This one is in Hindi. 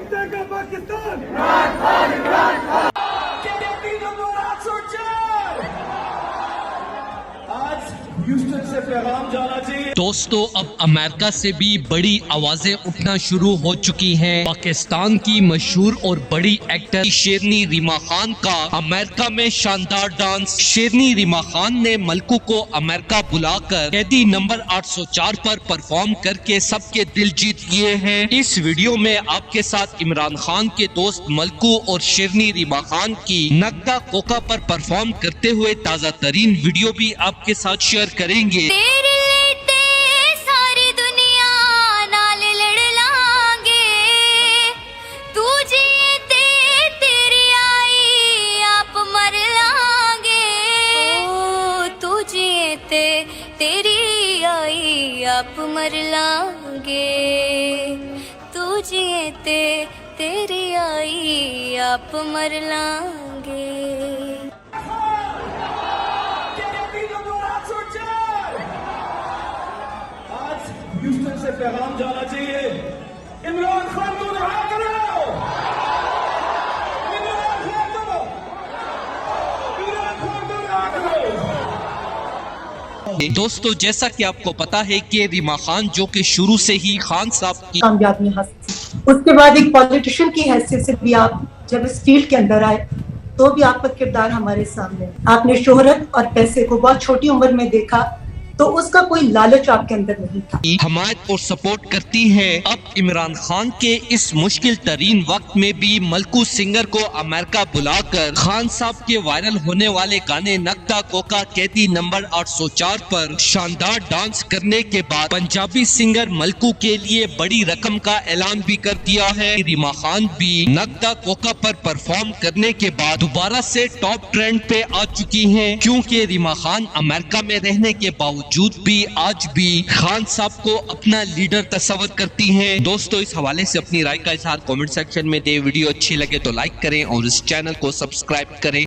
जिंदाबाद पाकिस्तान। आज ह्यूस्टन से पैगाम जाना चाहिए। दोस्तों, अब अमेरिका से भी बड़ी आवाजें उठना शुरू हो चुकी हैं। पाकिस्तान की मशहूर और बड़ी एक्टर शेरनी रीमा खान का अमेरिका में शानदार डांस। शेरनी रीमा खान ने मलकू को अमेरिका बुलाकर कैदी नंबर 804 पर परफॉर्म करके सबके दिल जीत लिए हैं। इस वीडियो में आपके साथ इमरान खान के दोस्त मलकू और शेरनी रीमा खान की नक्दा कोका पर परफॉर्म करते हुए ताज़ा तरीन वीडियो भी आपके साथ शेयर करेंगे। सारी दुनिया नाल लड़ लांगे, तू जीते तेरी आई आप मर लांगे। ओ तू जीते तेरी आई आप मर लांगे, तू जीते तेरी आई आप मर लांगे। ह्यूस्टन से पैगाम जाना चाहिए। इमरान खान को रिहा करो। इमरान खान को रिहा करो। दोस्तों, जैसा कि आपको पता है कि रीमा खान जो कि शुरू से ही खान साहब की कामयाबी हासिल, उसके बाद एक पॉलिटिशियन की हैसियत से भी आप जब इस फील्ड के अंदर आए तो भी आपका किरदार हमारे सामने। आपने शोहरत और पैसे को बहुत छोटी उम्र में देखा तो उसका कोई लालच आपके अंदर नहीं था। हमायत और सपोर्ट करती है। अब इमरान खान के इस मुश्किल तरीन वक्त में भी मलकू सिंगर को अमेरिका बुलाकर खान साहब के वायरल होने वाले गाने नक्दा कोका कैदी नंबर 804 पर शानदार डांस करने के बाद पंजाबी सिंगर मलकू के लिए बड़ी रकम का ऐलान भी कर दिया है। रीमा खान भी नक्दा कोका पर परफॉर्म करने के बाद दोबारा से टॉप ट्रेंड पे आ चुकी है, क्योंकि रीमा खान अमेरिका में रहने के बावजूद भी आज भी खान साहब को अपना लीडर तस्वर करती हैं। दोस्तों, इस हवाले से अपनी राय का इजहार कमेंट सेक्शन में दे। वीडियो अच्छी लगे तो लाइक करें और इस चैनल को सब्सक्राइब करें।